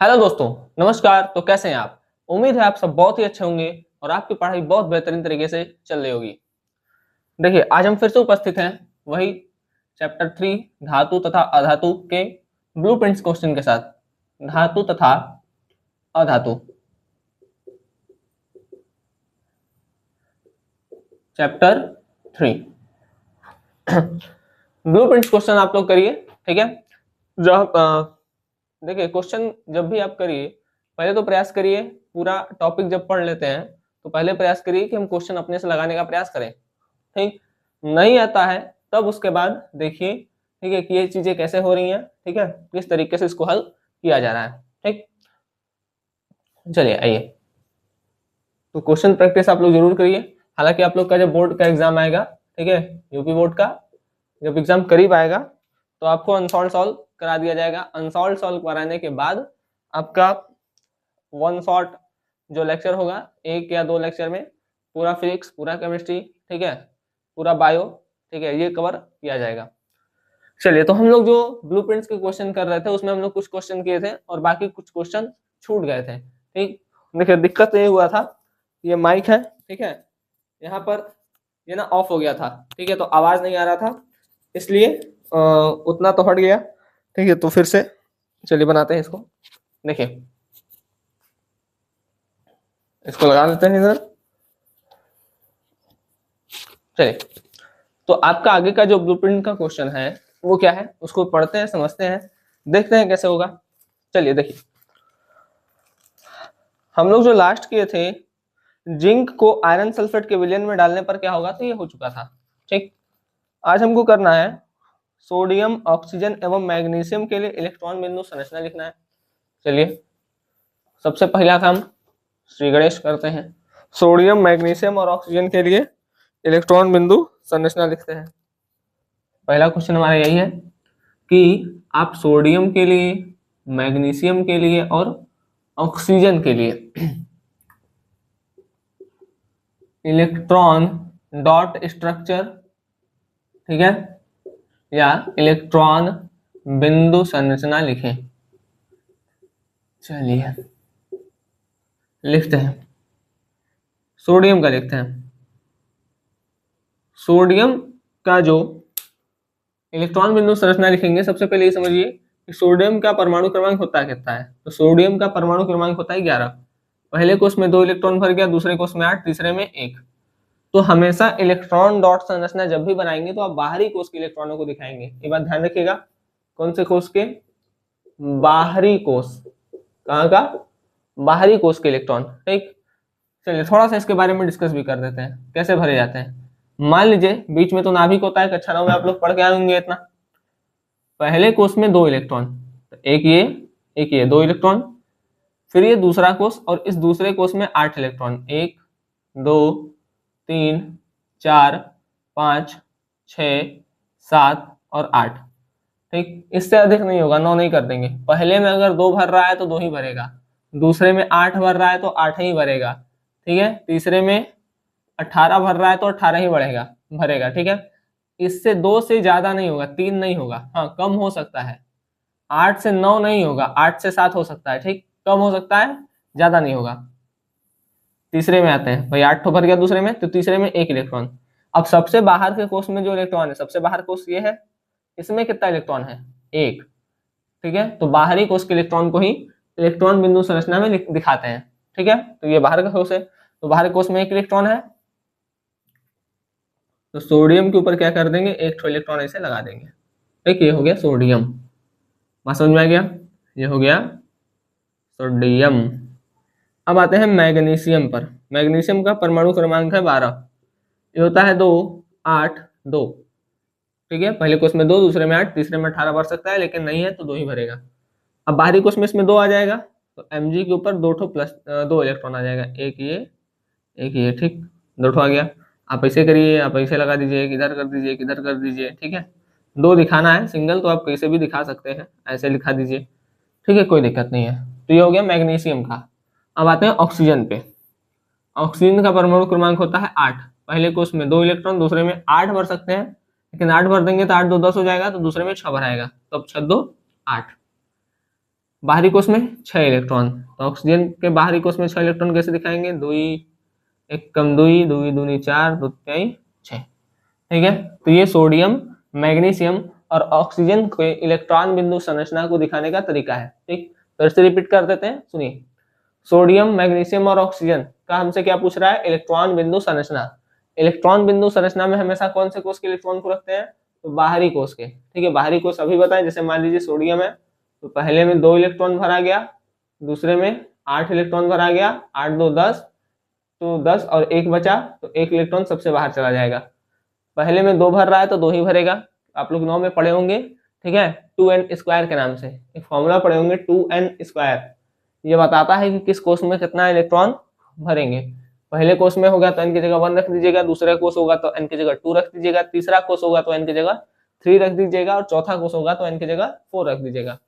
Hello दोस्तों, नमस्कार। तो कैसे हैं आप? उम्मीद है आप सब बहुत ही अच्छे होंगे और आपकी पढ़ाई बहुत बेहतरीन तरीके से चल रही होगी। देखिए, आज हम फिर से उपस्थित हैं वही चैप्टर 3 धातु तथा अधातु के ब्लूप्रिंट्स क्वेश्चन के साथ। धातु तथा अधातु चैप्टर 3 ब्लूप्रिंट्स क्वेश्चन आप लोग करिए, ठीक है। जब देखिए, क्वेश्चन जब भी आप करिए, पहले तो प्रयास करिए पूरा टॉपिक जब पढ़ लेते हैं तो पहले प्रयास करिए कि हम क्वेश्चन अपने से लगाने का प्रयास करें। ठीक, नहीं आता है तब उसके बाद देखिए, ठीक है, कि ये चीजें कैसे हो रही हैं, ठीक है, किस तरीके से इसको हल किया जा रहा है। ठीक, चलिए आइए। तो क्वेश्चन प्रैक्टिस आप लोग जरूर करिए। हालांकि आप लोग का जब बोर्ड का एग्जाम आएगा, ठीक है, यूपी बोर्ड का जब एग्जाम करीब आएगा तो आपको अनसॉल्व सॉल्व करा दिया जाएगा। अनसॉल्व सॉल्व कराने के बाद आपका वन शॉट जो लेक्चर होगा, एक या दो लेक्चर में पूरा फिजिक्स, पूरा केमिस्ट्री, ठीक है, पूरा बायो, ठीक है, ये कवर किया जाएगा। चलिए, तो हम लोग जो ब्लूप्रिंट्स के क्वेश्चन कर रहे थे उसमें हम लोग कुछ क्वेश्चन किए थे और बाकी कुछ क्वेश्चन छूट गए थे। ठीक, देखिए दिक्कत ये हुआ था, ये माइक है, ठीक है, यहाँ पर ये ना ऑफ हो गया था, ठीक है, तो आवाज नहीं आ रहा था, इसलिए उतना तो हट गया। ठीक है, तो फिर से चलिए बनाते हैं इसको। देखिए, इसको लगा लेते हैं इधर। चलिए, तो आपका आगे का जो ब्लूप्रिंट का क्वेश्चन है वो क्या है, उसको पढ़ते हैं, समझते हैं, देखते हैं कैसे होगा। चलिए देखिए, हम लोग जो लास्ट किए थे, जिंक को आयरन सल्फेट के विलयन में डालने पर क्या होगा, तो ये हो चुका था। ठीक, आज हमको करना है सोडियम, ऑक्सीजन एवं मैग्नीशियम के लिए इलेक्ट्रॉन बिंदु संरचना लिखना है। चलिए, सबसे पहला काम श्री गणेश करते हैं। सोडियम, मैग्नीशियम और ऑक्सीजन के लिए इलेक्ट्रॉन बिंदु संरचना लिखते हैं। पहला क्वेश्चन हमारा यही है कि आप सोडियम के लिए, मैग्नीशियम के लिए और ऑक्सीजन के लिए इलेक्ट्रॉन डॉट स्ट्रक्चर, ठीक है, या इलेक्ट्रॉन बिंदु संरचना लिखें। चलिए लिखते हैं, सोडियम का लिखते हैं। सोडियम का जो इलेक्ट्रॉन बिंदु संरचना लिखेंगे, सबसे पहले ये समझिए कि सोडियम का परमाणु क्रमांक होता है कितना है। तो सोडियम का परमाणु क्रमांक होता है 11। पहले कोष में 2 इलेक्ट्रॉन भर गया, दूसरे कोष में 8, तीसरे में 1। तो हमेशा इलेक्ट्रॉन डॉट संरचना जब भी बनाएंगे तो आप बाहरी कोष के इलेक्ट्रॉनों को दिखाएंगे। ये बात ध्यान रखिएगा। कौन से कोष के? बाहरी कोष। कहाँ का? बाहरी कोष के इलेक्ट्रॉन। ठीक, चलिए थोड़ा सा इसके बारे में डिस्कस भी कर देते हैं, कैसे भरे जाते हैं। मान लीजिए बीच में तो नाभिक होता है, कक्षा 9 में आप लोग पढ़ के आए होंगे इतना। पहले कोष में 2 इलेक्ट्रॉन, एक ये 2 इलेक्ट्रॉन, फिर ये दूसरा कोष और इस दूसरे कोष में 8 इलेक्ट्रॉन, 1 2 3 4 5 6 7 और 8। ठीक, इससे अधिक नहीं होगा, 9 नहीं कर देंगे। पहले में अगर 2 भर रहा है तो 2 ही भरेगा, दूसरे में 8 भर रहा है तो 8 ही भरेगा, ठीक है, तीसरे में 18 भर रहा है तो 18 ही भरेगा, ठीक है। इससे 2 से ज्यादा नहीं होगा, 3 नहीं होगा, हाँ कम हो सकता है। 8 से 9 नहीं होगा, 8 से 7 हो सकता है, ठीक, कम हो सकता है, ज्यादा नहीं होगा। तीसरे में आते हैं भाई, 8 तो भर गया दूसरे में, तो तीसरे में 1 इलेक्ट्रॉन। अब सबसे बाहर के कोष में जो इलेक्ट्रॉन है, सबसे बाहर कोष ये है, इसमें कितना इलेक्ट्रॉन है? 1। ठीक है, तो बाहरी कोष के इलेक्ट्रॉन को ही इलेक्ट्रॉन बिंदु संरचना में दिखाते हैं। ठीक है, तो ये बाहर का कोष है, तो बाहर कोष में 1 इलेक्ट्रॉन है, तो सोडियम के ऊपर क्या कर देंगे, 1 इलेक्ट्रॉन ऐसे लगा देंगे। ठीक, ये हो गया सोडियम। बात समझ में आ गया? ये हो गया सोडियम। अब आते हैं मैग्नीशियम पर। मैग्नीशियम का परमाणु क्रमांक है 12। ये होता है 2 8 2। ठीक है, पहले कोष में 2, दूसरे में 8, तीसरे में 18 भर सकता है, लेकिन नहीं है तो 2 ही भरेगा। अब बाहरी कोष में इसमें 2 आ जाएगा, तो Mg के ऊपर 2 प्लस 2 इलेक्ट्रॉन आ जाएगा, एक ये, ठीक, 2 आ गया। आप ऐसे करिए, आप ऐसे लगा दीजिए, एक इधर कर दीजिए, एक इधर कर दीजिए, ठीक है। 2 दिखाना है सिंगल तो आप कैसे भी दिखा सकते हैं, ऐसे लिखा दीजिए, ठीक है, कोई दिक्कत नहीं है। तो ये हो गया मैग्नीशियम का। अब आते हैं ऑक्सीजन पे। ऑक्सीजन का परमाणु क्रमांक होता है 8। पहले कोष में 2 इलेक्ट्रॉन, दूसरे में 8 भर सकते हैं, लेकिन 8 भर देंगे तो 8 2 10 हो जाएगा, तो दूसरे में 6 भराएगा, तो अब 6 2 8। बाहरी कोष में 6 इलेक्ट्रॉन। तो ऑक्सीजन के बाहरी कोष में 6 इलेक्ट्रॉन कैसे दिखाएंगे, दुई एक कम दुई, दुई दूनी 4, दो तिहाई 6। ठीक है, तो ये सोडियम, मैग्नीशियम और ऑक्सीजन के इलेक्ट्रॉन बिंदु संरचना को दिखाने का तरीका है। ठीक, तो इसे रिपीट कर देते हैं, सुनिए। सोडियम, मैग्नीशियम और ऑक्सीजन का हमसे क्या पूछ रहा है, इलेक्ट्रॉन बिंदु संरचना। इलेक्ट्रॉन बिंदु संरचना में हमेशा कौन से कोष के इलेक्ट्रॉन को रखते हैं, तो बाहरी कोष के। ठीक है, बाहरी कोष अभी बताएं, जैसे मान लीजिए सोडियम है, तो पहले में 2 इलेक्ट्रॉन भरा गया, दूसरे में 8 इलेक्ट्रॉन भरा गया, 8 2 10, तो 10 और 1 बचा, तो 1 इलेक्ट्रॉन सबसे बाहर चला जाएगा। पहले में 2 भर रहा है तो 2 ही भरेगा, आप लोग 9 में पढ़े होंगे। ठीक है, 2n² के नाम से एक फॉर्मूला पढ़े होंगे, 2n²। ये बताता है कि किस कोष में कितना इलेक्ट्रॉन भरेंगे। पहले कोष में होगा तो n की जगह 1 रख दीजिएगा, दूसरा कोष होगा तो n की जगह 2 रख दीजिएगा, तीसरा कोष होगा तो n की जगह 3 रख दीजिएगा, और चौथा कोष होगा तो n की जगह 4 रख दीजिएगा।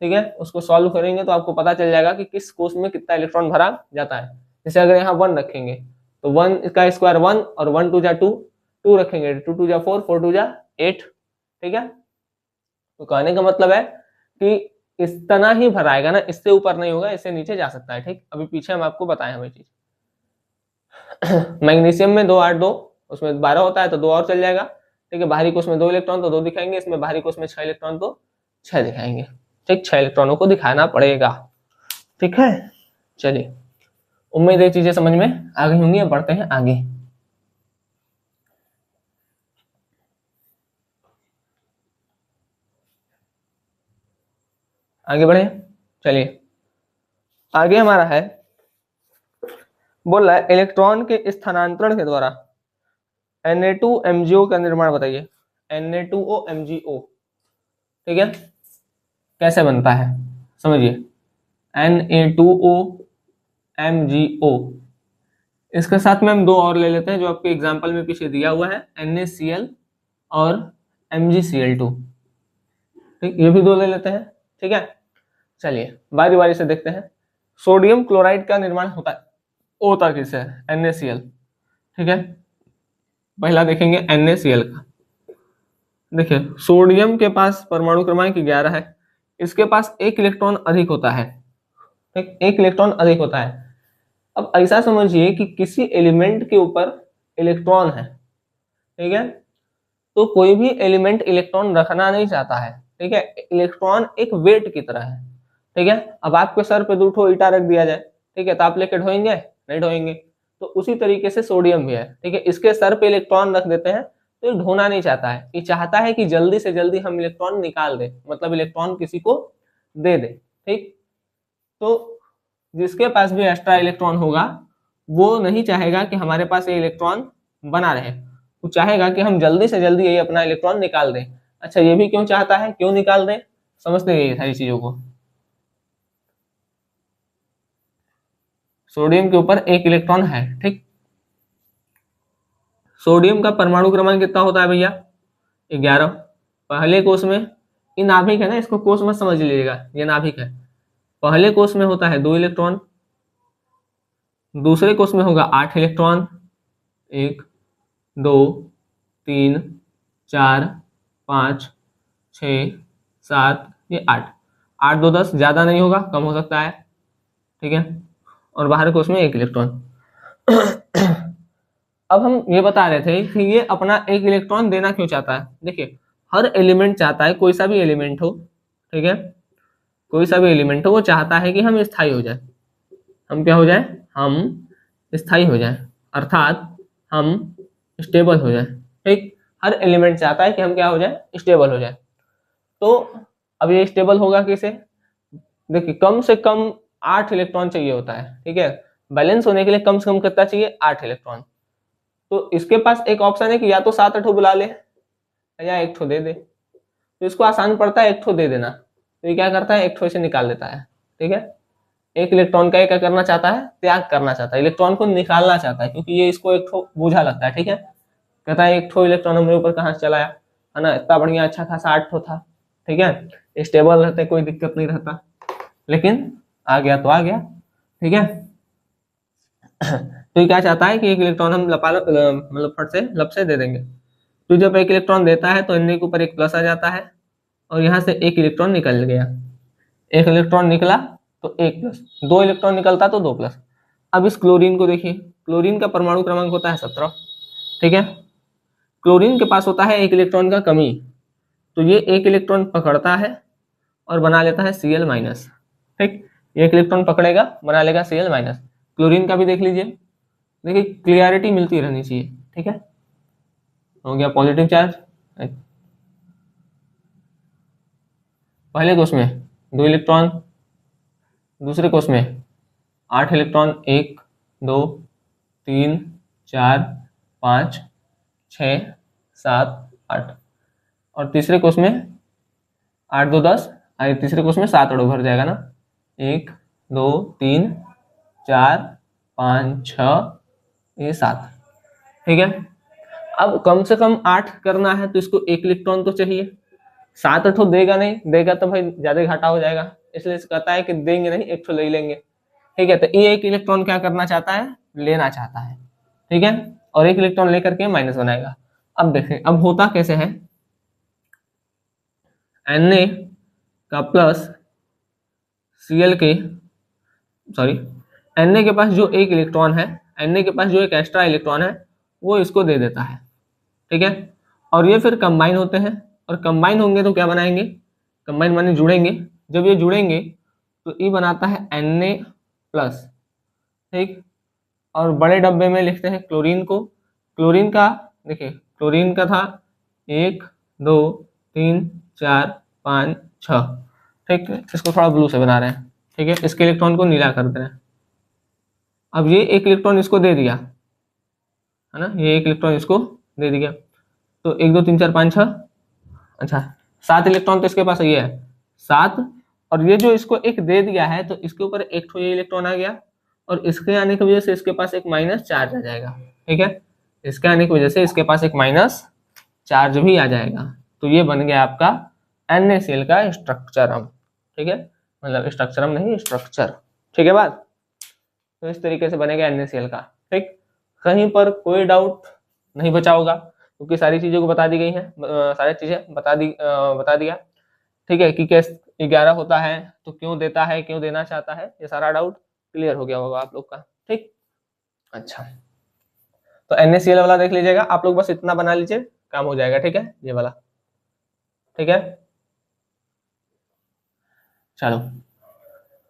ठीक है, उसको सॉल्व करेंगे तो आपको पता चल जाएगा कि किस कोष में कितना इलेक्ट्रॉन भरा जाता है। जैसे अगर यहाँ 1 रखेंगे तो 1 का स्क्वायर 1 और 1 2 जा 2, 2 रखेंगे 2 2 जा 4, 4 2 जा 8। ठीक है, तो कहने का मतलब है कि इतना ही भराएगा ना, इससे ऊपर नहीं होगा, इससे नीचे जा सकता है। ठीक, अभी पीछे हम आपको बताए हमें चीज। मैग्नीशियम में 2 8 2, उसमें 12 होता है तो 2 और चल जाएगा। ठीक है, बाहरी कोष में 2 इलेक्ट्रॉन तो 2 दिखाएंगे, इसमें बाहरी कोष में 6 इलेक्ट्रॉन तो 6 दिखाएंगे। ठीक, 6 इलेक्ट्रॉनों को दिखाना पड़ेगा। ठीक है, चलिए, उम्मीद है चीजें समझ में आ गई होंगी। बढ़ते हैं आगे। आगे बढ़े, चलिए। आगे हमारा है, बोल रहा है इलेक्ट्रॉन के स्थानांतरण के द्वारा Na2MgO का निर्माण बताइए। Na2OMgO, ठीक है, कैसे बनता है समझिए। Na2OMgO, इसके साथ में हम 2 और ले लेते हैं जो आपके एग्जाम्पल में पीछे दिया हुआ है, NaCl और MgCl2। ठीक, ये भी 2 ले लेते हैं। ठीक है, चलिए बारी बारी से देखते हैं। सोडियम क्लोराइड का निर्माण होता किससे, NaCl। ठीक है, पहला देखेंगे NaCl का। देखिए, सोडियम के पास परमाणु क्रमांक 11 है, इसके पास 1 इलेक्ट्रॉन अधिक होता है। ठीक, 1 इलेक्ट्रॉन अधिक होता है। अब ऐसा समझिए कि किसी एलिमेंट के ऊपर इलेक्ट्रॉन है। ठीक है, तो कोई भी एलिमेंट इलेक्ट्रॉन रखना नहीं चाहता है। ठीक है, इलेक्ट्रॉन एक वेट की तरह है। ठीक है, अब आपके सर पे 2 ठो ईटा रख दिया जाए, ठीक है, तो आप लेके ढोएंगे, नहीं ढोएंगे। तो उसी तरीके से सोडियम भी है। ठीक है, इसके सर पे इलेक्ट्रॉन रख देते हैं तो ये ढोना नहीं चाहता है, ये चाहता है कि जल्दी से जल्दी हम इलेक्ट्रॉन निकाल दे, मतलब इलेक्ट्रॉन किसी को दे दे। ठीक, तो जिसके पास भी एक्स्ट्रा इलेक्ट्रॉन होगा वो नहीं चाहेगा कि हमारे पास ये इलेक्ट्रॉन बना रहे, वो चाहेगा कि हम जल्दी से जल्दी ये अपना इलेक्ट्रॉन निकाल दें। अच्छा, ये भी क्यों चाहता है, क्यों निकाल दें, समझते हैं ये सारी चीजों को। सोडियम के ऊपर 1 इलेक्ट्रॉन है। ठीक, सोडियम का परमाणु क्रमांक कितना होता है भैया, 11। पहले कोष में, ये नाभिक है ना, इसको कोष मत समझ लीजिएगा, ये नाभिक है। पहले कोष में होता है 2 इलेक्ट्रॉन, दूसरे कोष में होगा 8 इलेक्ट्रॉन, 1 2 3 4 5 6 7, ये 8 8 2 10, ज्यादा नहीं होगा, कम हो सकता है। ठीक है, और बाहर कोष में 1 इलेक्ट्रॉन। अब हम ये बता रहे थे कि ये अपना 1 इलेक्ट्रॉन देना क्यों चाहता है। देखिए, हर एलिमेंट चाहता है, कोई सा भी एलिमेंट हो, ठीक है, कोई सा भी एलिमेंट हो, वो चाहता है कि हम स्थायी हो जाए। हम क्या हो जाए, हम स्थायी हो जाए, अर्थात हम स्टेबल हो जाए। ठीक, हर एलिमेंट चाहता है कि हम क्या हो जाए, स्टेबल हो जाए। तो अब ये स्टेबल होगा कैसे, देखिए, कम से कम 8 इलेक्ट्रॉन चाहिए होता है। ठीक है, बैलेंस होने के लिए कम से कम कितना चाहिए, 8 इलेक्ट्रॉन। तो इसके पास एक ऑप्शन है कि या तो 7 8 बुला ले या 1 ठो दे दे। तो इसको आसान पड़ता है 1 ठो दे देना, तो ये क्या करता है, 1 ठो इसे निकाल देता है। ठीक है, 1 इलेक्ट्रॉन का क्या करना चाहता है, त्याग करना चाहता है, इलेक्ट्रॉन को निकालना चाहता है, क्योंकि ये इसको 1 ठो बोझा लगता है। ठीक है, कहता है 1 ठो इलेक्ट्रॉन हमारे ऊपर कहाँ से चला आया, है ना, इतना बढ़िया अच्छा खासा 8 ठो था। ठीक है, स्टेबल रहते, कोई दिक्कत नहीं रहता, लेकिन आ गया तो आ गया। ठीक है, तो ये क्या चाहता है कि 1 इलेक्ट्रॉन हम मतलब फट से लब से दे देंगे। तो जब 1 इलेक्ट्रॉन देता है तो Na के ऊपर 1 प्लस आ जाता है और यहाँ से 1 इलेक्ट्रॉन निकल गया। एक इलेक्ट्रॉन निकला तो 1 प्लस, 2 इलेक्ट्रॉन निकलता तो 2 प्लस। अब इस क्लोरीन को देखिए, क्लोरीन का परमाणु क्रमांक होता है 17, ठीक है। क्लोरीन के पास होता है 1 इलेक्ट्रॉन का कमी, तो ये 1 इलेक्ट्रॉन पकड़ता है और बना लेता है Cl माइनस, ठीक। 1 इलेक्ट्रॉन पकड़ेगा, बना लेगा Cl माइनस। क्लोरीन का भी देख लीजिए, देखिए क्लियरिटी मिलती रहनी चाहिए, ठीक है। हो गया पॉजिटिव चार्ज, पहले कोष में 2 इलेक्ट्रॉन, दूसरे कोष में 8 इलेक्ट्रॉन, 1 2 3 4 5 6 7 8, और तीसरे कोष में 8 2 10, तीसरे कोष में 7 भर जाएगा ना, 1 2 3 4 5 6 ये 7, ठीक है। अब कम से कम 8 करना है तो इसको 1 इलेक्ट्रॉन तो चाहिए, 7 ठो देगा नहीं, देगा तो भाई ज्यादा घाटा हो जाएगा, इसलिए कहता है कि देंगे नहीं, 1 ठो ले ही लेंगे, ठीक है। तो ये 1 इलेक्ट्रॉन क्या करना चाहता है, लेना चाहता है, ठीक है, और 1 इलेक्ट्रॉन लेकर के माइनस बनाएगा। अब देखें अब होता कैसे है, Na का प्लस Cl के, सॉरी, Na के पास जो 1 इलेक्ट्रॉन है, Na के पास जो एक एक्स्ट्रा इलेक्ट्रॉन है वो इसको दे देता है, ठीक है। और ये फिर कंबाइन होते हैं, और कंबाइन होंगे तो क्या बनाएंगे, कंबाइन माने जुड़ेंगे, जब ये जुड़ेंगे तो ये बनाता है Na प्लस, ठीक। और बड़े डब्बे में लिखते हैं क्लोरीन को, क्लोरीन का देखिए, क्लोरीन का था 1 2 3 4 5 6, ठीक है। इसको थोड़ा ब्लू से बना रहे हैं, ठीक है, इसके इलेक्ट्रॉन को नीला कर दे रहे हैं। अब ये 1 इलेक्ट्रॉन इसको दे दिया है ना, ये 1 इलेक्ट्रॉन इसको दे दिया, तो 1 2 3 4 5 6, अच्छा 7 इलेक्ट्रॉन तो इसके पास ये है 7, और ये जो इसको 1 दे दिया है तो इसके ऊपर 1 ठो ये इलेक्ट्रॉन आ गया, और इसके आने की वजह से इसके पास एक माइनस चार्ज आ जाएगा, ठीक है। इसके आने की वजह से इसके पास एक माइनस चार्ज भी आ जाएगा, तो ये बन गया आपका NaCl का स्ट्रक्चरम, ठीक है, मतलब स्ट्रक्चरम नहीं स्ट्रक्चर, ठीक है बात। तो इस तरीके से बनेगा NaCl का, ठीक। कहीं पर कोई डाउट नहीं बचा होगा क्योंकि सारी चीजों को बता दी गई है, सारी चीजें बता दिया, ठीक है, कि कैसे 11 होता है तो क्यों देता है, क्यों देना चाहता है, ये सारा डाउट क्लियर हो गया होगा आप लोग का, ठीक। अच्छा, तो NaCl वाला देख लीजिएगा आप लोग, बस इतना बना लीजिए काम हो जाएगा, ठीक है, ये वाला, ठीक है। चलो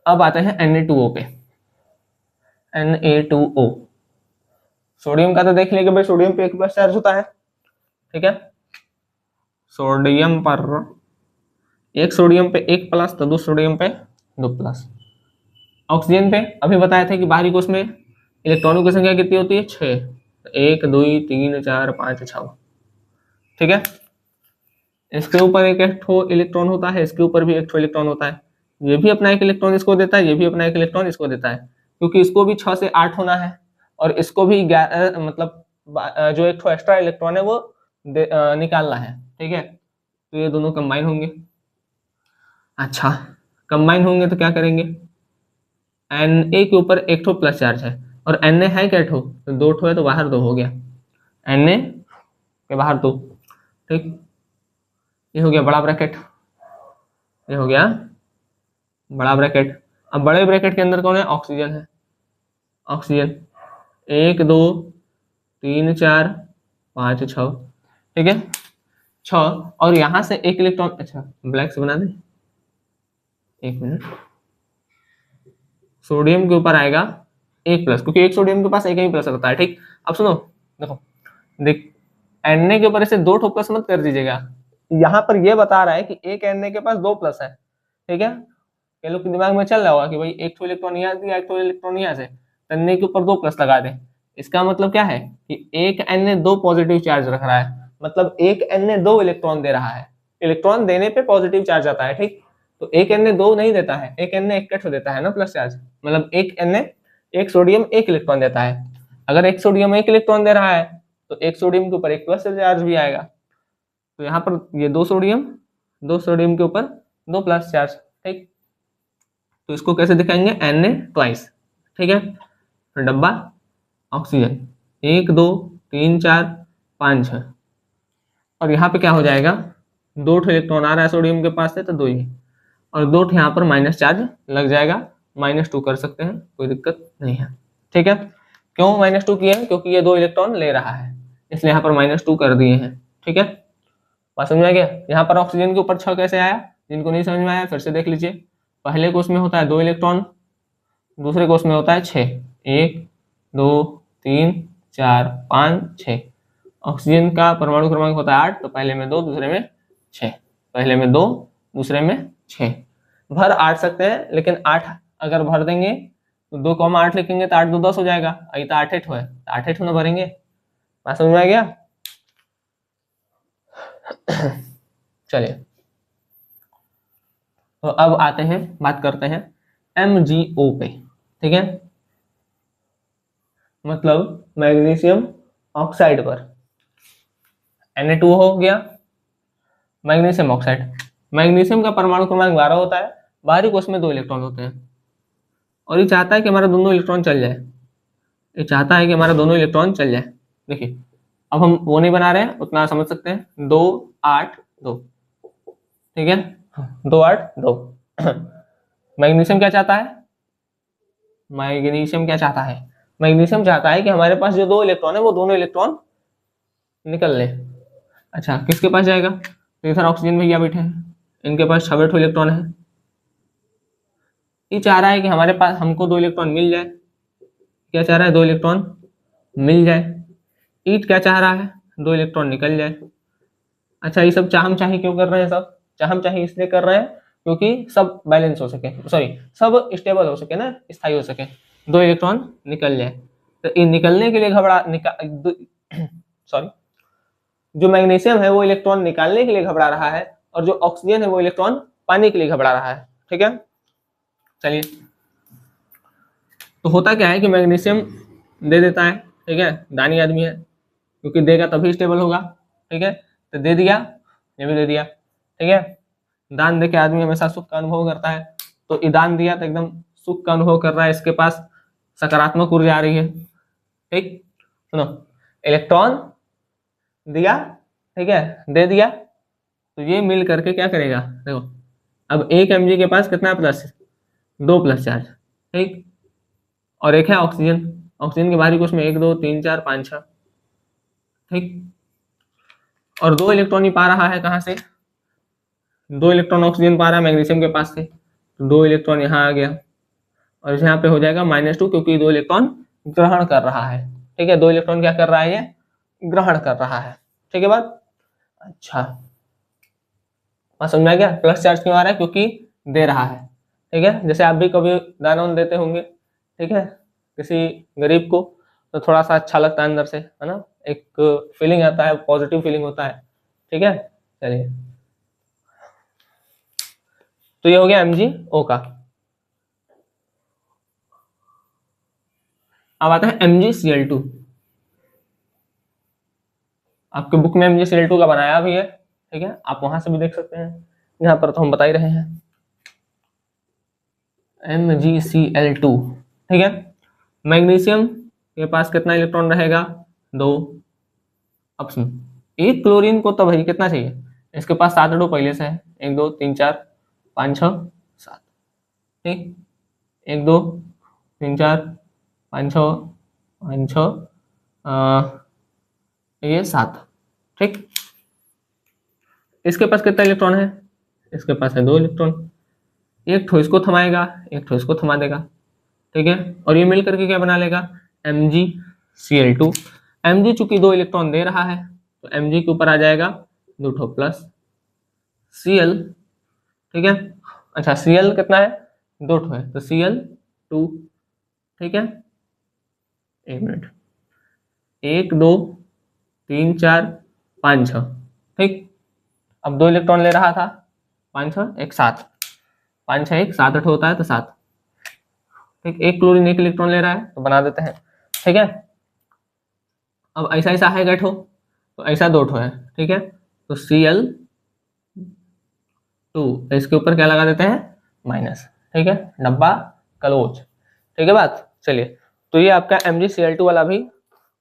अब आते हैं Na2O पे, Na2O, सोडियम का तो देख लिया कि भाई सोडियम पे 1 प्लस चार्ज होता है, ठीक है। सोडियम पर एक सोडियम पे 1 प्लस तो 2 सोडियम पे 2 प्लस। ऑक्सीजन पे अभी बताया था कि बाहरी कोश में इलेक्ट्रॉनों की संख्या कितनी होती है, 6, 1 2 3 4 5 6, ठीक है। इसके ऊपर एक ठो इलेक्ट्रॉन होता है, इसके ऊपर भी एक ठो इलेक्ट्रॉन होता है, ये भी अपना 1 इलेक्ट्रॉन इसको देता है, ये भी अपना 1 इलेक्ट्रॉन इसको देता है, क्योंकि इसको भी 6 से 8 होना है, और इसको भी मतलब जो एक ठो एक्स्ट्रा इलेक्ट्रॉन है वो निकालना है, ठीक है। तो ये दोनों कंबाइन होंगे। अच्छा, कंबाइन होंगे तो क्या करेंगे, Na के ऊपर 1 ठो प्लस चार्ज है, और Na है क्या ठो, तो 2 ठो है तो बाहर 2 हो गया, Na के बाहर 2, ठीक। ये हो गया बड़ा ब्रैकेट, ये हो गया बड़ा ब्रैकेट। अब बड़े ब्रैकेट के अंदर कौन है, ऑक्सीजन है, ऑक्सीजन 1 2 3 4 5 6, ठीक है 6, और यहां से 1 इलेक्ट्रॉन, अच्छा ब्लैक से बना दे, 1 मिनट, सोडियम के ऊपर आएगा 1 प्लस, क्योंकि एक सोडियम के पास एक ही प्लस रहता है, ठीक। अब सुनो, देखो देख, Na के ऊपर ऐसे 2 ठो प्लस मत कर दीजिएगा, यहाँ पर ये बता रहा है कि एक Na के पास 2 प्लस है, ठीक है। ये लोग के दिमाग में चल रहा होगा कि भाई 1 ठो इलेक्ट्रॉन यहाँ दिया, 1 ठो इलेक्ट्रॉन यहाँ से, Na के ऊपर 2 प्लस लगा दे। इसका मतलब क्या है कि एक Na 2 पॉजिटिव चार्ज रख रहा है, मतलब एक Na 2 इलेक्ट्रॉन दे रहा है, इलेक्ट्रॉन देने पे पॉजिटिव चार्ज आता है, ठीक। तो एक Na 2 नहीं देता है, एक Na 1 देता है ना प्लस चार्ज, मतलब एक Na, एक सोडियम 1 इलेक्ट्रॉन देता है। अगर एक सोडियम 1 इलेक्ट्रॉन दे रहा है तो एक सोडियम के ऊपर 1 प्लस चार्ज भी आएगा, तो यहाँ पर ये 2 सोडियम के ऊपर 2 प्लस चार्ज, ठीक। तो इसको कैसे दिखाएंगे, Na ट्वाइस, ठीक है। फिर डब्बा ऑक्सीजन 1 2 3 4 5 6, और यहाँ पे क्या हो जाएगा, 2 ठो इलेक्ट्रॉन आ रहा है सोडियम के पास से तो 2 ही, और 2 यहाँ पर माइनस चार्ज लग जाएगा, -2 कर सकते हैं, कोई दिक्कत नहीं है। ठीक है, क्यों -2 किए हैं? क्योंकि ये 2 इलेक्ट्रॉन ले रहा है, इसलिए यहाँ पर -2 कर दिए हैं। ठीक है, बात समझ में आ गया? यहाँ पर ऑक्सीजन के ऊपर 6 कैसे आया? जिनको नहीं समझ में आया फिर से देख लीजिए। पहले कोष में होता है 2 इलेक्ट्रॉन, दूसरे कोष में होता है 6, 1 2 3 4 5 6। ऑक्सीजन का परमाणु क्रमांक होता है 8, तो पहले में 2 दूसरे में 6, पहले में 2 दूसरे में 6। भर 8 सकते हैं, लेकिन 8 अगर भर देंगे तो 2,8 लिखेंगे तो 8 2 10 हो जाएगा, अभी तो 8 8 है, 8 8 ना भरेंगे। बात समझ में आ गया? चलिए, तो अब आते हैं, बात करते हैं MgO पे। ठीक है, मतलब मैग्नीशियम ऑक्साइड पर। Na2 हो गया, मैग्नीशियम ऑक्साइड। मैग्नीशियम का परमाणु क्रमांक 12 होता है, बाहरी कोष में 2 इलेक्ट्रॉन होते हैं, और ये चाहता है कि हमारा दोनों इलेक्ट्रॉन चल जाए, ये चाहता है कि हमारा दोनों इलेक्ट्रॉन चल जाए। देखिए, अब हम वो नहीं बना रहे हैं, उतना समझ सकते हैं। 2 8 2, ठीक है, 2 8 2। मैग्नीशियम क्या चाहता है? मैग्नीशियम क्या चाहता है? मैग्नीशियम चाहता है कि हमारे पास जो 2 इलेक्ट्रॉन है वो दोनों इलेक्ट्रॉन निकल ले। अच्छा, किसके पास जाएगा? तो इधर ऑक्सीजन भैया बैठे हैं, इनके पास 6 इलेक्ट्रॉन है। ये चाह रहा है कि हमारे पास हमको 2 इलेक्ट्रॉन मिल जाए। क्या चाह रहा है? 2 इलेक्ट्रॉन मिल जाए। ईट क्या चाह रहा है? 2 इलेक्ट्रॉन निकल जाए। अच्छा, ये सब चाहम चाही क्यों कर रहे हैं? सब चाहम चाही इसलिए कर रहे हैं क्योंकि सब बैलेंस हो सके, सॉरी सब स्टेबल हो सके ना, स्थायी हो सके, 2 इलेक्ट्रॉन निकल जाए। तो ये निकलने के लिए सॉरी, जो मैग्नीशियम है वो इलेक्ट्रॉन निकालने के लिए घबरा रहा है, और जो ऑक्सीजन है वो इलेक्ट्रॉन पाने के लिए घबरा रहा है। ठीक है, चलिए, तो होता क्या है कि मैग्नीशियम दे देता है। ठीक है, दानी आदमी है, क्योंकि देगा तभी स्टेबल होगा। ठीक है, तो दे दिया, ये भी दे दिया। ठीक है, दान दे के आदमी हमेशा सुख का अनुभव करता है, तो ये दान दिया तो एकदम सुख का अनुभव कर रहा है, इसके पास सकारात्मक ऊर्जा आ रही है। ठीक, सुनो, इलेक्ट्रॉन दिया, ठीक है, दे दिया, तो ये मिल करके क्या करेगा? देखो, अब एक Mg के पास कितना प्लस? 2 plus charge. ठीक, और एक है ऑक्सीजन, ऑक्सीजन के बाहरी कोष में 1 2 3 4 5 6। ठीक, और 2 इलेक्ट्रॉन ही पा रहा है, कहाँ से? 2 इलेक्ट्रॉन ऑक्सीजन पा रहा है मैग्नीशियम के पास से, तो 2 इलेक्ट्रॉन यहाँ आ गया, और यहाँ पे हो जाएगा -2, क्योंकि 2 इलेक्ट्रॉन ग्रहण कर रहा है। ठीक है, 2 इलेक्ट्रॉन क्या कर रहा है? ये ग्रहण कर रहा है। ठीक है बात? अच्छा, बात समझ में आ गया? प्लस चार्ज क्यों आ रहा है? क्योंकि दे रहा है। ठीक है, जैसे आप भी कभी दान वान देते होंगे, ठीक है, किसी गरीब को, तो थोड़ा सा अच्छा लगता है अंदर से, है ना, एक फीलिंग आता है, पॉजिटिव फीलिंग होता है। ठीक है, चलिए, तो ये हो गया MgO का। अब आता है MgCl2। आपके बुक में MgCl2 का बनाया भी है, ठीक है, आप वहां से भी देख सकते हैं, यहाँ पर तो हम बता ही रहे हैं MgCl2। ठीक है, मैग्नीशियम के पास कितना इलेक्ट्रॉन रहेगा? 2। अब सुन, एक क्लोरीन को तो भाई कितना चाहिए? इसके पास 7 पहले से है, 1 2 3 4 5 6 7। ठीक, 1 2 3 4 5 6 5 6 ये 7। ठीक, इसके पास कितना इलेक्ट्रॉन है? इसके पास है 2 इलेक्ट्रॉन, एक ठो इसको थमाएगा, एक ठो इसको थमा देगा। ठीक है, और ये मिल करके क्या बना लेगा? MgCl2। Mg चूंकि 2 इलेक्ट्रॉन दे रहा है, तो Mg के ऊपर आ जाएगा 2 ठो प्लस Cl। ठीक है, अच्छा, Cl कितना है? 2 ठो है, तो Cl2। ठीक है, 1 मिनट, 1 2 3 4 5 6। ठीक, अब 2 इलेक्ट्रॉन ले रहा था, 5 6 1 7, 5 6 1 7 8 होता है, तो 7। ठीक, एक क्लोरीन 1 इलेक्ट्रॉन ले रहा है, तो बना देते हैं। ठीक है, अब ऐसा ऐसा है गठो, तो ऐसा 2 ठो है। ठीक है, तो Cl2, इसके ऊपर क्या लगा देते हैं? माइनस। ठीक है, डब्बा क्लोज। ठीक है बात? चलिए, तो ये आपका MgCl2 वाला भी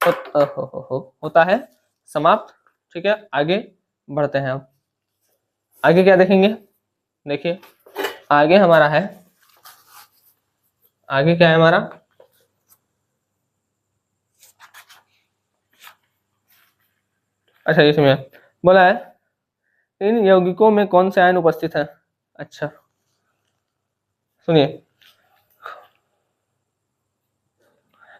होता है समाप्त। ठीक है, आगे बढ़ते हैं। अब आगे क्या देखेंगे? देखिए, आगे हमारा है, आगे क्या है हमारा, अच्छा इसमें बोला है इन यौगिकों में कौन से आयन उपस्थित है। अच्छा सुनिए,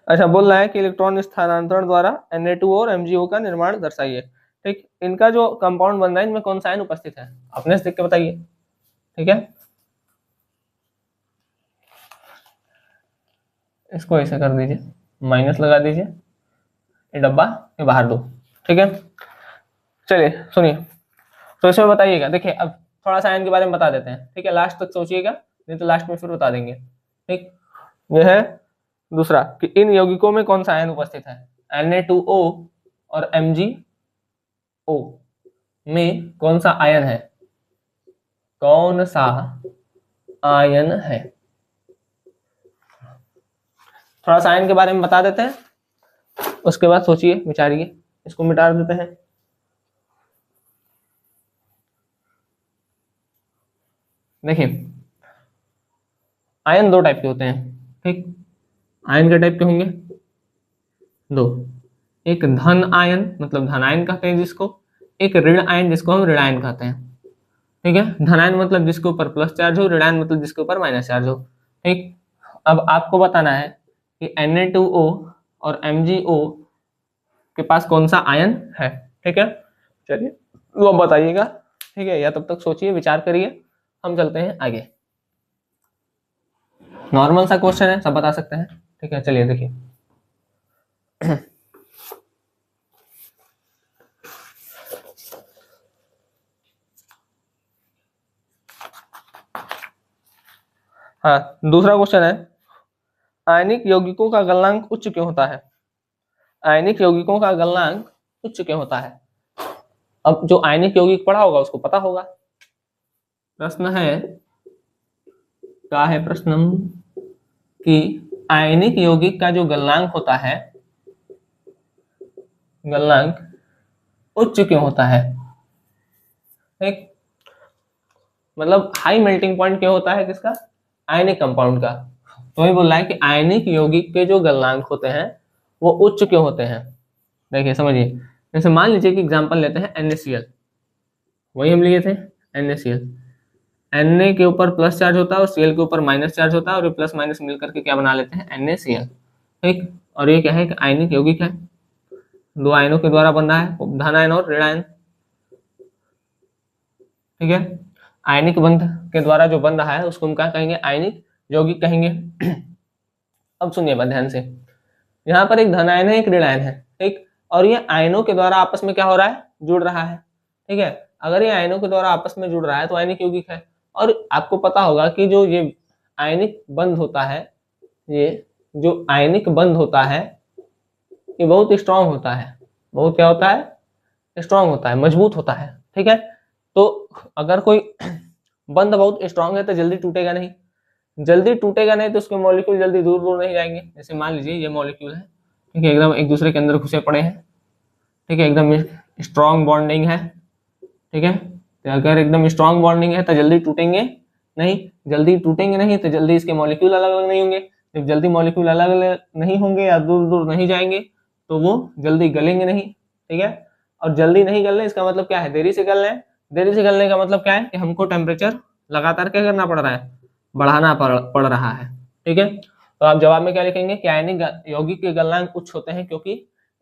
अच्छा बोल रहा है कि इलेक्ट्रॉन स्थानांतरण द्वारा Na2 और MgO का निर्माण दर्शाइए। ठीक, इनका जो कंपाउंड बन रहा है इनमें कौन सा आयन उपस्थित है, अपने से देख के बताइए। ठीक है, इसको ऐसे कर दीजिए, माइनस लगा दीजिए, ये डब्बा ये बाहर दो। ठीक है, चलिए सुनिए, तो इसमें बताइएगा। देखिए अब थोड़ा सा आयन के बारे में बता देते हैं। ठीक है, लास्ट तक सोचिएगा, नहीं तो लास्ट में फिर बता देंगे। ठीक, यह है दूसरा कि इन यौगिकों में कौन सा आयन उपस्थित है। Na2O और MgO में कौन सा आयन है, कौन सा आयन है। थोड़ा सा आयन के बारे में बता देते हैं, उसके बाद सोचिए विचारिए। इसको मिटा देते हैं। देखिए आयन दो टाइप के होते हैं। ठीक, आयन के टाइप के होंगे दो, एक धन आयन मतलब धन आयन कहते हैं जिसको, एक ऋण आयन जिसको हम ऋण आयन कहते हैं। ठीक है, धन आयन मतलब जिसके ऊपर प्लस चार्ज हो, ऋण आयन मतलब जिसके ऊपर माइनस चार्ज हो। ठीक, अब आपको बताना है कि Na2O और MgO के पास कौन सा आयन है। ठीक है, चलिए वो बताइएगा। ठीक है, या तब तक सोचिए विचार करिए, हम चलते हैं आगे। नॉर्मल सा क्वेश्चन है, सब बता सकते हैं। ठीक है, चलिए देखिए हाँ, दूसरा क्वेश्चन है आयनिक यौगिकों का गलनांक उच्च क्यों होता है। आयनिक यौगिकों का गलनांक उच्च क्यों होता है। अब जो आयनिक यौगिक पढ़ा होगा उसको पता होगा। प्रश्न है, क्या है प्रश्न, कि आयनिक यौगिक का जो गलनांक होता है, गलनांक उच्च क्यों होता है। ठीक, मतलब हाई मेल्टिंग पॉइंट क्यों होता है किसका, आयनिक कंपाउंड का। तो ये बोल रहा है कि आयनिक यौगिक के जो गलनांक होते हैं वो उच्च क्यों होते हैं। देखिए समझिए, जैसे मान लीजिए कि एग्जांपल लेते हैं NaCl, वही हम लिए थे NaCl। Na के ऊपर प्लस चार्ज होता है और Cl के ऊपर माइनस चार्ज होता है, और ये प्लस माइनस मिल करके क्या बना लेते हैं NaCl। ठीक, और ये क्या है कि आयनिक यौगिक है, दो आयनों के द्वारा बन रहा है, धन आयन और ऋण आयन। ठीक है, आयनिक बंध के द्वारा जो बन रहा है उसको हम क्या कहेंगे, आयनिक यौगिक कहेंगे। अब सुनिए बात ध्यान से, यहाँ पर एक धन आयन है एक ऋण आयन है। ठीक, और ये आयनों के द्वारा आपस में क्या हो रहा है, जुड़ रहा है। ठीक है, अगर ये आयनों के द्वारा आपस में जुड़ रहा है तो आयनिक यौगिक है। और आपको पता होगा कि जो ये आयनिक बंध होता है, ये जो आयनिक बंध होता है ये बहुत स्ट्रांग होता है, बहुत क्या होता है, स्ट्रांग होता है, मजबूत होता है। ठीक है, तो अगर कोई बंध बहुत स्ट्रांग है तो जल्दी टूटेगा नहीं, जल्दी टूटेगा नहीं तो उसके मॉलिक्यूल जल्दी दूर दूर नहीं जाएंगे। जैसे मान लीजिए ये मॉलिक्यूल है, ठीक है, एकदम एक दूसरे के अंदर घुसे पड़े हैं। ठीक है, एकदम स्ट्रांग बॉन्डिंग है। ठीक है, तो अगर एकदम स्ट्रांग बॉन्डिंग है तो जल्दी टूटेंगे नहीं, जल्दी टूटेंगे नहीं तो जल्दी इसके मॉलिक्यूल अलग अलग नहीं होंगे। जब जल्दी मॉलिक्यूल अलग अलग नहीं होंगे या दूर दूर नहीं जाएंगे तो वो जल्दी गलेंगे नहीं। ठीक है, और जल्दी नहीं गलने इसका मतलब क्या है, देरी से गल रहे हैं। देरी से गलने का मतलब क्या है कि हमको टेम्परेचर लगातार क्या करना पड़ रहा है, बढ़ाना पड़ रहा है। ठीक है, तो आप जवाब में क्या लिखेंगे कि आयनिक यौगिक के गलनांक उच्च होते हैं क्योंकि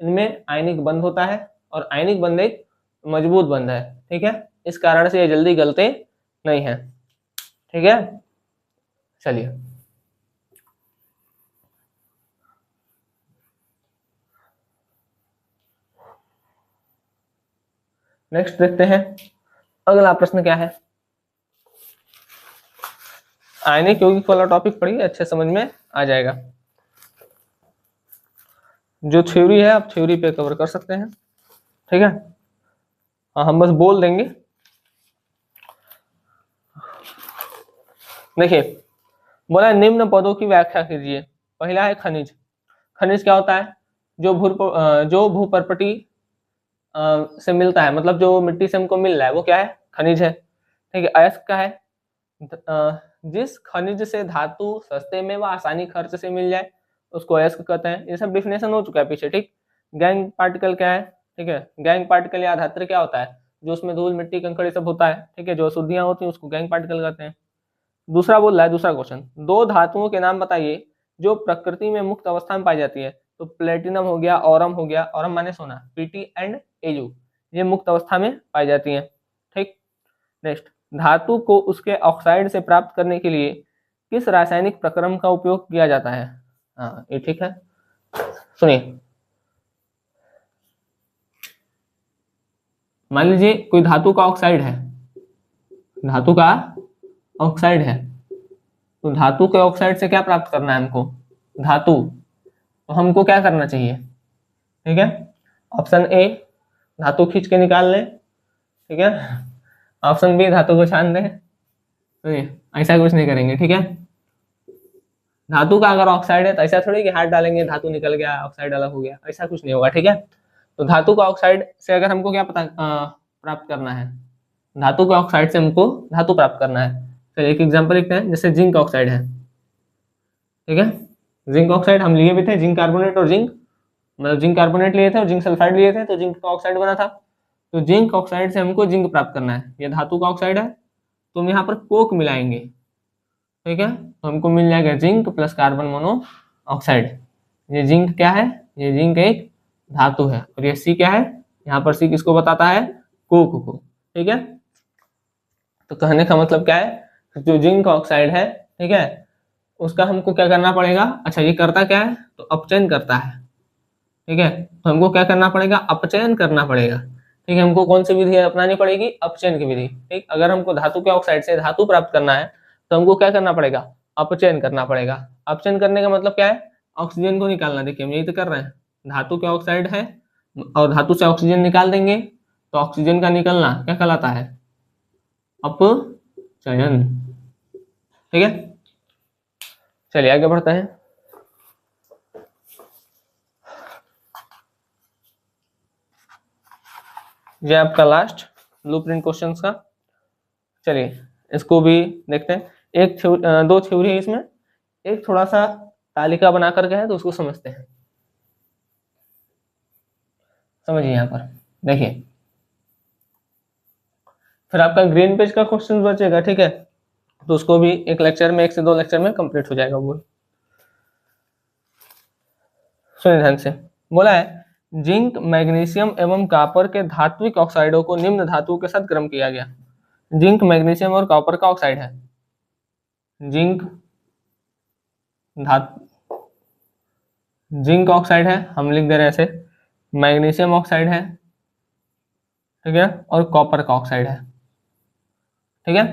इनमें आयनिक बंध होता है और आयनिक बंध एक मजबूत बंध है। ठीक है, इस कारण से ये जल्दी गलते नहीं है। ठीक है, चलिए नेक्स्ट देखते हैं। अगला प्रश्न क्या है, आयनिक यौगिक वाला टॉपिक पढ़िए, अच्छे समझ में आ जाएगा। जो थ्योरी है आप थ्योरी पे कवर कर सकते हैं। ठीक है, हाँ हम बस बोल देंगे। देखिए बोला निम्न पदों की व्याख्या कीजिए। पहला है खनिज। खनिज क्या होता है, जो भूपर्पटी से मिलता है, मतलब जो मिट्टी से हमको मिल रहा है वो क्या है, खनिज है। ठीक है, अयस्क का है, जिस खनिज से धातु सस्ते में व आसानी खर्च से मिल जाए उसको अयस्क कहते हैं। ये सब डिफिनेशन हो चुका है पीछे, ठीक। गैंग पार्टिकल क्या है, ठीक है, गैंग पार्टिकल या धात्र क्या होता है, जो उसमें धूल मिट्टी कंकड़ सब होता है, ठीक है, जो अशुद्धियां होती हैं उसको गैंग पार्टिकल कहते हैं। दूसरा बोल रहा है, दूसरा क्वेश्चन, दो धातुओं के नाम बताइए जो प्रकृति में मुक्त अवस्था में पाई जाती है। तो प्लेटिनम हो गया, औरम हो गया, औरम माने सोना, पीटी एंड एयू, ये मुक्त अवस्था में पाई जाती है, ठीक। नेक्स्ट, धातु को उसके ऑक्साइड से प्राप्त करने के लिए किस रासायनिक प्रक्रम का उपयोग किया जाता है। हाँ ये ठीक है, सुनिए। मान लीजिए कोई धातु का ऑक्साइड है, धातु का ऑक्साइड है, तो धातु के ऑक्साइड से क्या प्राप्त करना है हमको, धातु। तो हमको क्या करना चाहिए, ठीक है, ऑप्शन ए धातु खींच के निकाल लें, ठीक है, ऑप्शन बी धातु को छान दें। तो ऐसा कुछ नहीं करेंगे, ठीक है। धातु का अगर ऑक्साइड है तो ऐसा थोड़ी कि हाथ डालेंगे धातु निकल गया ऑक्साइड अलग हो गया, ऐसा कुछ नहीं होगा, ठीक है। तो धातु का ऑक्साइड से अगर हमको क्या पता प्राप्त करना है, धातु के ऑक्साइड से हमको धातु प्राप्त करना है। चलिए एक एग्जांपल लिखते हैं, जैसे जिंक ऑक्साइड है, ठीक है, जिंक ऑक्साइड हम लिए भी थे, जिंक कार्बोनेट और जिंक, मतलब जिंक कार्बोनेट लिए थे और जिंक सल्फाइड लिए थे, तो जिंक का ऑक्साइड बना था। तो जिंक ऑक्साइड से हमको जिंक प्राप्त करना है, ये धातु का ऑक्साइड है, तो हम यहाँ पर कोक मिलाएंगे, ठीक है, तो हमको मिल जाएगा zinc plus carbon mono oxide. ये जिंक क्या है, ये जिंक एक धातु है, और ये सी क्या है, यहाँ पर सी किसको बताता है, कोक को, ठीक है। तो कहने का मतलब क्या है, जो जिंक ऑक्साइड है, ठीक है, उसका हमको क्या करना पड़ेगा, अच्छा ये करता क्या है, तो अपचयन करता है, ठीक है, तो हमको क्या करना पड़ेगा, अपचयन करना पड़ेगा, ठीक है। हमको कौन सी विधि अपनानी पड़ेगी, अपचयन की विधि, ठीक। अगर हमको धातु के ऑक्साइड से धातु प्राप्त करना है तो हमको क्या करना पड़ेगा, अपचयन करना पड़ेगा। अपचयन करने का मतलब क्या है, ऑक्सीजन को निकालना। देखिए हम यही तो कर रहे हैं, धातु के ऑक्साइड है और धातु से ऑक्सीजन निकाल देंगे, तो ऑक्सीजन का निकलना क्या कहलाता है, अपचयन, ठीक है। चलिए आगे बढ़ते हैं। ये आपका लास्ट ब्लूप्रिंट क्वेश्चंस का, चलिए इसको भी देखते हैं। एक दो थ्योरी है इसमें, एक थोड़ा सा तालिका बना करके है, तो उसको समझते हैं। समझिए यहाँ पर देखिए, फिर आपका ग्रीन पेज का क्वेश्चन बचेगा, ठीक है, तो उसको भी एक लेक्चर में, 1 से 2 लेक्चर में कंप्लीट हो जाएगा वो। सुनिए ध्यान से, बोला है जिंक मैग्नीशियम एवं कॉपर के धात्विक ऑक्साइडों को निम्न धातुओं के साथ गर्म किया गया। जिंक मैग्नीशियम और कॉपर का ऑक्साइड है, जिंक जिंक ऑक्साइड है, हम लिख दे रहे हैं ऐसे, मैग्नीशियम ऑक्साइड है, ठीक है, और कॉपर का ऑक्साइड है, ठीक है,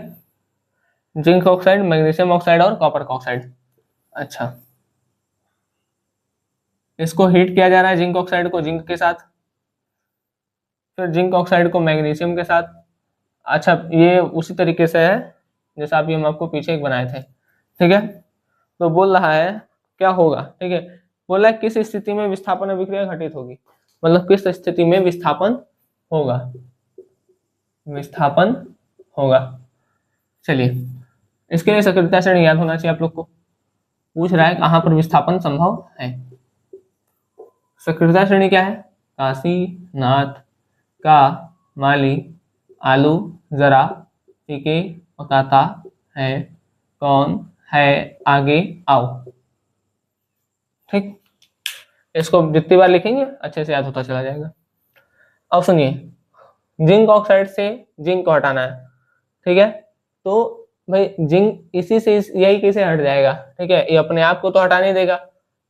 जिंक ऑक्साइड, मैग्नीशियम ऑक्साइड और कॉपर का ऑक्साइड। अच्छा, इसको हीट किया जा रहा है, जिंक ऑक्साइड को जिंक के साथ, फिर जिंक ऑक्साइड को मैग्नीशियम के साथ। अच्छा, ये उसी तरीके से है जैसा अभी हम आपको पीछे एक बनाए थे, ठीक है। तो बोल रहा है क्या होगा, ठीक है, बोला है किस स्थिति में विस्थापन अभिक्रिया घटित होगी, मतलब किस स्थिति में विस्थापन होगा, विस्थापन होगा। चलिए इसके लिए सक्रियता श्रेणी याद होना चाहिए आप लोग को। पूछ रहा है कहां पर विस्थापन संभव है। सक्रियता श्रेणी क्या है, काशी, नाथ, का, माली, आलू, जरा, टीके, पकाता है, कौन है, आगे आओ, ठीक। इसको जितनी बार लिखेंगे अच्छे से याद होता चला जाएगा। अब सुनिए, जिंक ऑक्साइड से जिंक को हटाना है, ठीक है, तो भाई जिंक इसी से यही कैसे हट जाएगा, ठीक है, ये अपने आप को तो हटा नहीं देगा,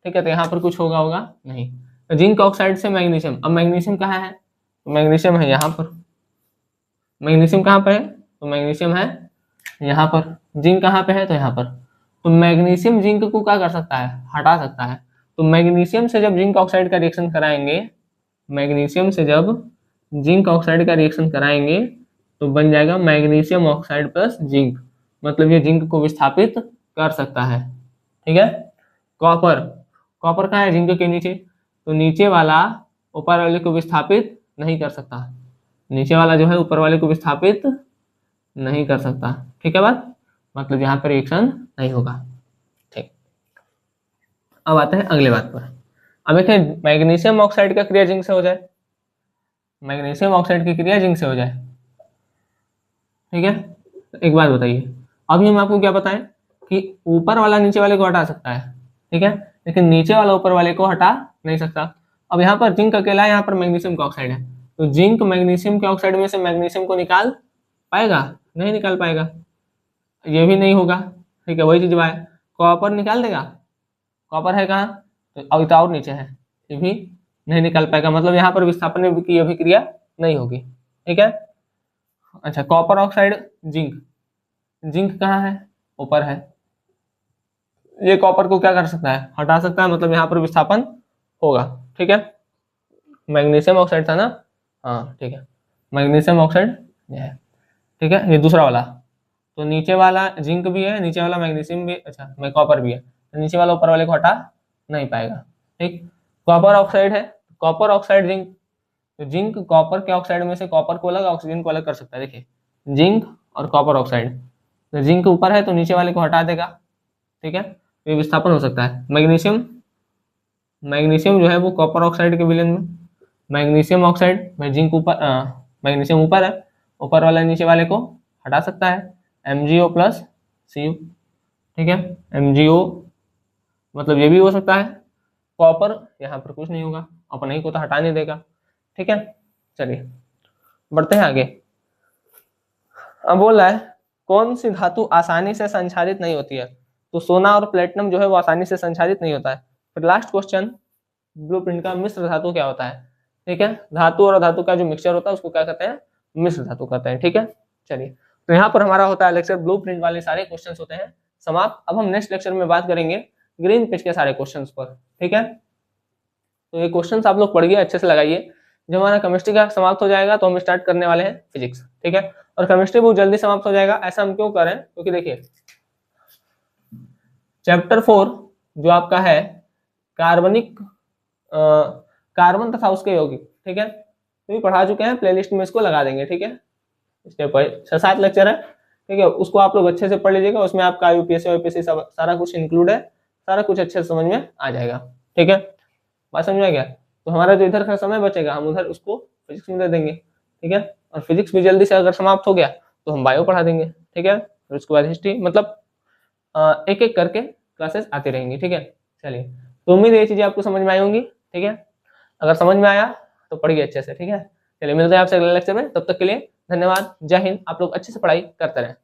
ठीक है, तो यहाँ पर कुछ होगा नहीं। तो जिंक ऑक्साइड से मैग्नीशियम, अब मैग्नीशियम कहाँ है, तो मैग्नीशियम है यहाँ पर, मैग्नीशियम कहाँ पर है, तो मैग्नीशियम है यहाँ पर, जिंक कहाँ पे है, तो यहाँ पर। तो मैग्नीशियम जिंक को क्या कर सकता है, हटा सकता है। तो मैग्नीशियम से जब जिंक ऑक्साइड का रिएक्शन कराएंगे, मैग्नीशियम से जब जिंक ऑक्साइड का रिएक्शन कराएंगे तो बन जाएगा मैग्नीशियम ऑक्साइड प्लस जिंक, मतलब ये जिंक को विस्थापित कर सकता है, ठीक है। कॉपर, कॉपर कहाँ है, जिंक के नीचे, तो नीचे वाला ऊपर वाले को विस्थापित नहीं कर सकता, नीचे वाला जो है ऊपर वाले को विस्थापित नहीं कर सकता, ठीक है बात। मतलब यहाँ पर रिएक्शन नहीं होगा। ठीक, अब आते हैं अगले बात पर। अब देखें मैग्नीशियम ऑक्साइड का क्रिया जिंक से हो जाए, मैग्नीशियम ऑक्साइड की क्रिया जिंक से हो जाए, ठीक है। तो एक बात बताइए, अभी हम आपको क्या बताएं कि ऊपर वाला नीचे वाले को हटा सकता है, ठीक है, लेकिन नीचे वाला ऊपर वाले को हटा नहीं सकता। अब यहाँ पर जिंक अकेला है, यहाँ पर मैग्नीशियम का ऑक्साइड है, तो जिंक मैग्नीशियम के ऑक्साइड में से मैग्नीशियम को निकाल पाएगा? नहीं निकाल पाएगा, ये भी नहीं होगा, ठीक है। वही चीज है, कॉपर निकाल देगा? कॉपर है कहाँ? तो और नीचे है, ये भी नहीं निकाल पाएगा, मतलब यहाँ पर विस्थापन की अभिक्रिया नहीं होगी, ठीक है। अच्छा, कॉपर ऑक्साइड जिंक, जिंक कहाँ है? ऊपर है, ये कॉपर को क्या कर सकता है? हटा सकता है, मतलब यहाँ पर विस्थापन होगा, ठीक है। मैग्नीशियम ऑक्साइड था ना, हाँ ठीक है, मैग्नीशियम ऑक्साइड ये है, ठीक है। ये दूसरा वाला, तो नीचे वाला जिंक भी है, नीचे वाला मैग्नीशियम भी, अच्छा मैं कॉपर भी है, तो नीचे वाला ऊपर वाले को हटा नहीं पाएगा, ठीक। कॉपर ऑक्साइड है, कॉपर ऑक्साइड जिंक, तो जिंक कॉपर के ऑक्साइड में से कॉपर को अलग ऑक्सीजन को अलग कर सकता है, देखिए जिंक और कॉपर ऑक्साइड, तो जिंक ऊपर है तो नीचे वाले को हटा देगा, ठीक है, ये विस्थापन हो सकता है। मैग्नीशियम, मैग्नीशियम जो है वो कॉपर ऑक्साइड के विलयन में, मैग्नीशियम ऑक्साइड में जिंक ऊपर, मैग्नीशियम ऊपर है, ऊपर वाला नीचे वाले को हटा सकता है, MgO प्लस Cu, ठीक है। MgO मतलब ये भी हो सकता है, कॉपर यहाँ पर कुछ नहीं होगा, अपने ही को तो हटा नहीं देगा, ठीक है। चलिए बढ़ते हैं आगे। अब बोल रहा है कौन सी धातु आसानी से संक्षारित नहीं होती है? तो सोना और प्लेटिनम जो है वो आसानी से संक्षारित नहीं होता है। फिर लास्ट क्वेश्चन, ब्लूप्रिंट का मिश्र धातु क्या होता है? ठीक है, धातु और धातु का जो मिक्सचर होता है उसको क्या कहते हैं? मिश्र धातु कहते हैं, ठीक है। चलिए, तो यहाँ पर हमारा होता है लेक्चर ब्लूप्रिंट वाले सारे क्वेश्चंस होते हैं समाप्त। अब हम नेक्स्ट लेक्चर में बात करेंगे ग्रीन पेज के सारे क्वेश्चंस पर, ठीक है। तो ये क्वेश्चंस आप लोग पढ़िए, अच्छे से लगाइए। जब हमारा केमिस्ट्री का समाप्त हो जाएगा तो हम स्टार्ट करने वाले हैं फिजिक्स, ठीक है। और केमिस्ट्री बहुत जल्दी समाप्त हो जाएगा, ऐसा हम क्यों करें? क्योंकि देखिए चैप्टर 4 जो आपका है कार्बनिक, कार्बन तथा उसके यौगिक, ठीक है, तो ये पढ़ा चुके हैं, प्लेलिस्ट में इसको लगा देंगे, ठीक है। स्टेप वाइज 6-7 लेक्चर है, ठीक है, उसको आप लोग अच्छे से पढ़ लीजिएगा, उसमें आपका यूपीएससी यूपीएससी सब सारा कुछ इंक्लूड है, सारा कुछ अच्छे से समझ में आ जाएगा, ठीक है। बात समझ में आ गया? तो हमारा जो इधर का समय बचेगा हम उधर उसको फिजिक्स में दे देंगे, ठीक है। और फिजिक्स भी जल्दी से अगर समाप्त हो गया तो हम बायो पढ़ा देंगे, ठीक है। फिर उसके बाद हिस्ट्री, मतलब एक एक करके क्लासेस आती रहेंगी, ठीक है। चलिए, तो उम्मीद है ये चीजें आपको समझ में आई होंगी, ठीक है। अगर समझ में आया तो पढ़िए अच्छे से, ठीक है। चलिए मिलते हैं आपसे अगले लेक्चर में, तब तक के लिए धन्यवाद, जय हिंद। आप लोग अच्छे से पढ़ाई करते रहें।